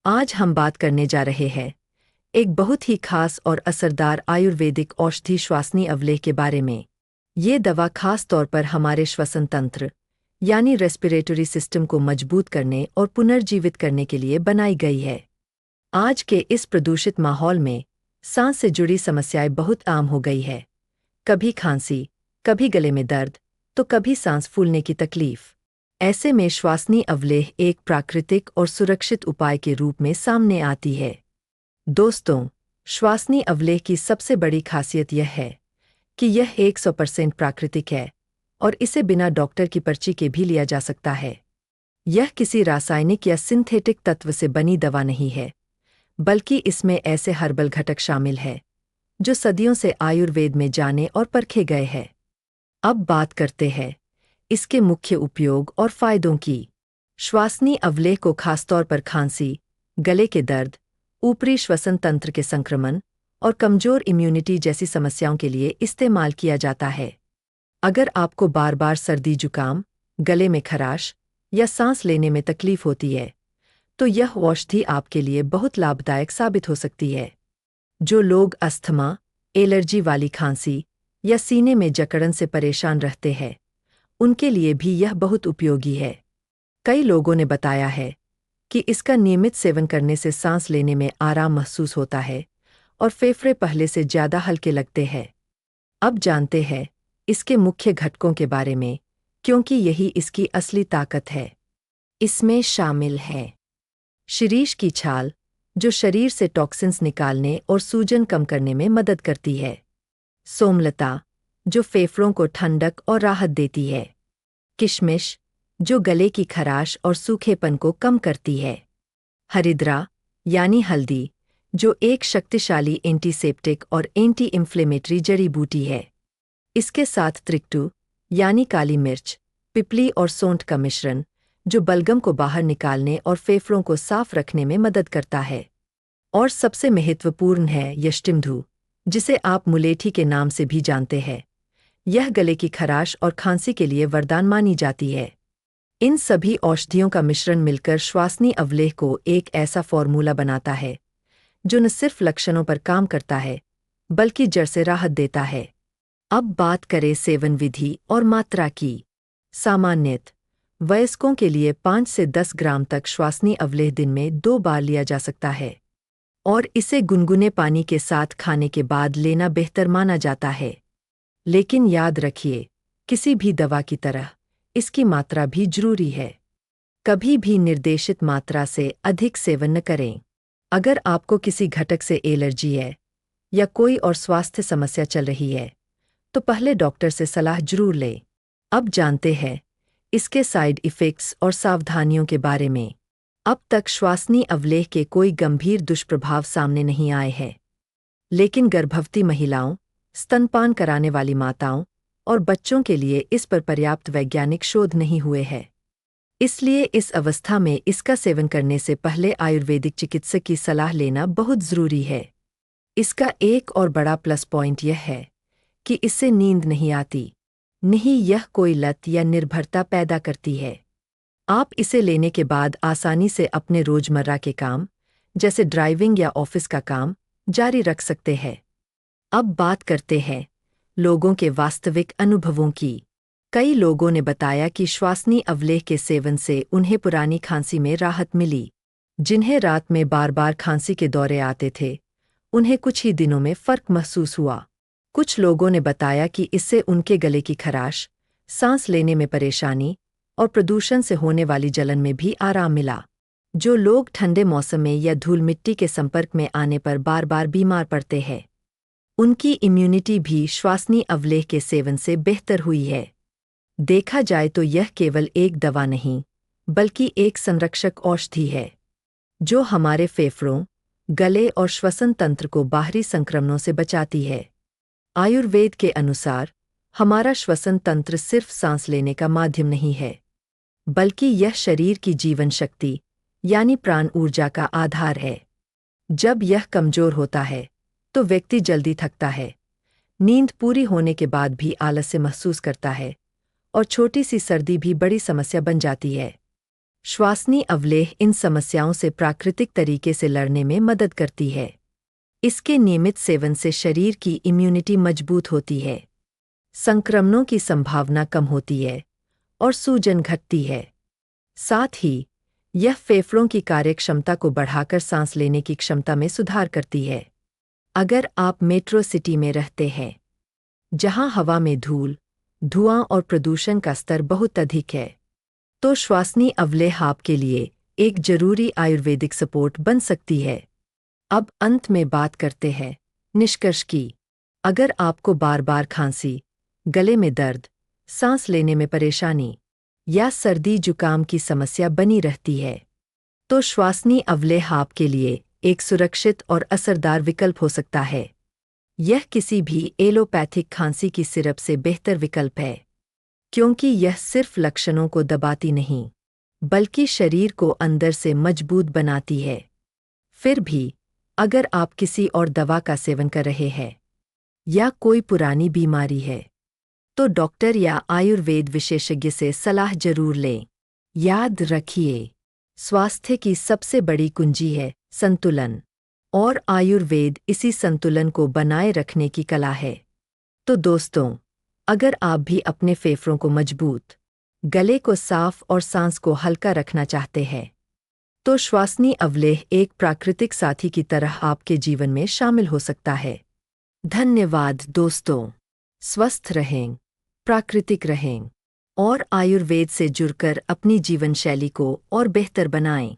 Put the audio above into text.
आज हम बात करने जा रहे हैं एक बहुत ही खास और असरदार आयुर्वेदिक औषधि श्वासनी अवलेह के बारे में। ये दवा खास तौर पर हमारे श्वसन तंत्र यानी रेस्पिरेटरी सिस्टम को मजबूत करने और पुनर्जीवित करने के लिए बनाई गई है। आज के इस प्रदूषित माहौल में सांस से जुड़ी समस्याएं बहुत आम हो गई है। कभी खांसी, कभी गले में दर्द, तो कभी सांस फूलने की तकलीफ। ऐसे में श्वासनी अवलेह एक प्राकृतिक और सुरक्षित उपाय के रूप में सामने आती है। दोस्तों, श्वासनी अवलेह की सबसे बड़ी खासियत यह है कि यह 100% प्राकृतिक है और इसे बिना डॉक्टर की पर्ची के भी लिया जा सकता है। यह किसी रासायनिक या सिंथेटिक तत्व से बनी दवा नहीं है, बल्कि इसमें ऐसे हर्बल घटक शामिल हैं जो सदियों से आयुर्वेद में जाने और परखे गए हैं। अब बात करते हैं इसके मुख्य उपयोग और फायदों की। श्वासनी अवलेह को खासतौर पर खांसी, गले के दर्द, ऊपरी श्वसन तंत्र के संक्रमण और कमजोर इम्यूनिटी जैसी समस्याओं के लिए इस्तेमाल किया जाता है। अगर आपको बार बार सर्दी जुकाम, गले में खराश या सांस लेने में तकलीफ होती है, तो यह औषधि आपके लिए बहुत लाभदायक साबित हो सकती है। जो लोग अस्थमा, एलर्जी वाली खांसी या सीने में जकड़न से परेशान रहते हैं, उनके लिए भी यह बहुत उपयोगी है। कई लोगों ने बताया है कि इसका नियमित सेवन करने से सांस लेने में आराम महसूस होता है और फेफड़े पहले से ज़्यादा हल्के लगते हैं। अब जानते हैं इसके मुख्य घटकों के बारे में, क्योंकि यही इसकी असली ताकत है। इसमें शामिल है शिरीष की छाल, जो शरीर से टॉक्सिन्स निकालने और सूजन कम करने में मदद करती है। सोमलता, जो फेफड़ों को ठंडक और राहत देती है। किशमिश, जो गले की खराश और सूखेपन को कम करती है। हरिद्रा यानी हल्दी, जो एक शक्तिशाली एंटीसेप्टिक और एंटी इन्फ्लेमेटरी जड़ी बूटी है। इसके साथ त्रिकटू यानी काली मिर्च, पिपली और सौंठ का मिश्रण, जो बलगम को बाहर निकालने और फेफड़ों को साफ रखने में मदद करता है। और सबसे महत्वपूर्ण है यष्टिमधु, जिसे आप मुलेठी के नाम से भी जानते हैं। यह गले की खराश और खांसी के लिए वरदान मानी जाती है। इन सभी औषधियों का मिश्रण मिलकर श्वासनी अवलेह को एक ऐसा फॉर्मूला बनाता है जो न सिर्फ लक्षणों पर काम करता है, बल्कि जड़ से राहत देता है। अब बात करें सेवन विधि और मात्रा की। सामान्यतः वयस्कों के लिए 5 से 10 ग्राम तक श्वासनी अवलेह दिन में 2 बार लिया जा सकता है, और इसे गुनगुने पानी के साथ खाने के बाद लेना बेहतर माना जाता है। लेकिन याद रखिए, किसी भी दवा की तरह इसकी मात्रा भी जरूरी है। कभी भी निर्देशित मात्रा से अधिक सेवन न करें। अगर आपको किसी घटक से एलर्जी है या कोई और स्वास्थ्य समस्या चल रही है, तो पहले डॉक्टर से सलाह जरूर लें। अब जानते हैं इसके साइड इफ़ेक्ट्स और सावधानियों के बारे में। अब तक श्वासनी अवलेह के कोई गंभीर दुष्प्रभाव सामने नहीं आए हैं, लेकिन गर्भवती महिलाओं, स्तनपान कराने वाली माताओं और बच्चों के लिए इस पर पर्याप्त वैज्ञानिक शोध नहीं हुए हैं। इसलिए इस अवस्था में इसका सेवन करने से पहले आयुर्वेदिक चिकित्सक की सलाह लेना बहुत ज़रूरी है। इसका एक और बड़ा प्लस पॉइंट यह है कि इससे नींद नहीं आती, नहीं यह कोई लत या निर्भरता पैदा करती है। आप इसे लेने के बाद आसानी से अपने रोजमर्रा के काम, जैसे ड्राइविंग या ऑफिस का काम, जारी रख सकते हैं। अब बात करते हैं लोगों के वास्तविक अनुभवों की। कई लोगों ने बताया कि श्वासनी अवलेह के सेवन से उन्हें पुरानी खांसी में राहत मिली। जिन्हें रात में बार बार खांसी के दौरे आते थे, उन्हें कुछ ही दिनों में फर्क महसूस हुआ। कुछ लोगों ने बताया कि इससे उनके गले की खराश, सांस लेने में परेशानी और प्रदूषण से होने वाली जलन में भी आराम मिला। जो लोग ठंडे मौसम में या धूल मिट्टी के संपर्क में आने पर बार बार बीमार पड़ते हैं, उनकी इम्यूनिटी भी श्वासनी अवलेह के सेवन से बेहतर हुई है। देखा जाए तो यह केवल एक दवा नहीं, बल्कि एक संरक्षक औषधि है, जो हमारे फेफड़ों, गले और श्वसन तंत्र को बाहरी संक्रमणों से बचाती है। आयुर्वेद के अनुसार हमारा श्वसन तंत्र सिर्फ सांस लेने का माध्यम नहीं है, बल्कि यह शरीर की जीवन शक्ति यानी प्राण ऊर्जा का आधार है। जब यह कमजोर होता है, तो व्यक्ति जल्दी थकता है, नींद पूरी होने के बाद भी आलस्य महसूस करता है, और छोटी सी सर्दी भी बड़ी समस्या बन जाती है। श्वासनी अवलेह इन समस्याओं से प्राकृतिक तरीके से लड़ने में मदद करती है। इसके नियमित सेवन से शरीर की इम्यूनिटी मजबूत होती है, संक्रमणों की संभावना कम होती है और सूजन घटती है। साथ ही यह फेफड़ों की कार्यक्षमता को बढ़ाकर सांस लेने की क्षमता में सुधार करती है। अगर आप मेट्रो सिटी में रहते हैं, जहां हवा में धूल, धुआं और प्रदूषण का स्तर बहुत अधिक है, तो श्वासनी अवलेह आपके लिए एक जरूरी आयुर्वेदिक सपोर्ट बन सकती है। अब अंत में बात करते हैं निष्कर्ष की। अगर आपको बार बार खांसी, गले में दर्द, सांस लेने में परेशानी या सर्दी जुकाम की समस्या बनी रहती है, तो श्वासनी अवलेह आपके लिए एक सुरक्षित और असरदार विकल्प हो सकता है। यह किसी भी एलोपैथिक खांसी की सिरप से बेहतर विकल्प है, क्योंकि यह सिर्फ लक्षणों को दबाती नहीं, बल्कि शरीर को अंदर से मजबूत बनाती है। फिर भी अगर आप किसी और दवा का सेवन कर रहे हैं या कोई पुरानी बीमारी है, तो डॉक्टर या आयुर्वेद विशेषज्ञ से सलाह जरूर लें। याद रखिए, स्वास्थ्य की सबसे बड़ी कुंजी है संतुलन, और आयुर्वेद इसी संतुलन को बनाए रखने की कला है। तो दोस्तों, अगर आप भी अपने फेफड़ों को मजबूत, गले को साफ और सांस को हल्का रखना चाहते हैं, तो श्वासनी अवलेह एक प्राकृतिक साथी की तरह आपके जीवन में शामिल हो सकता है। धन्यवाद दोस्तों। स्वस्थ रहें, प्राकृतिक रहें और आयुर्वेद से जुड़कर अपनी जीवन शैली को और बेहतर बनाएं।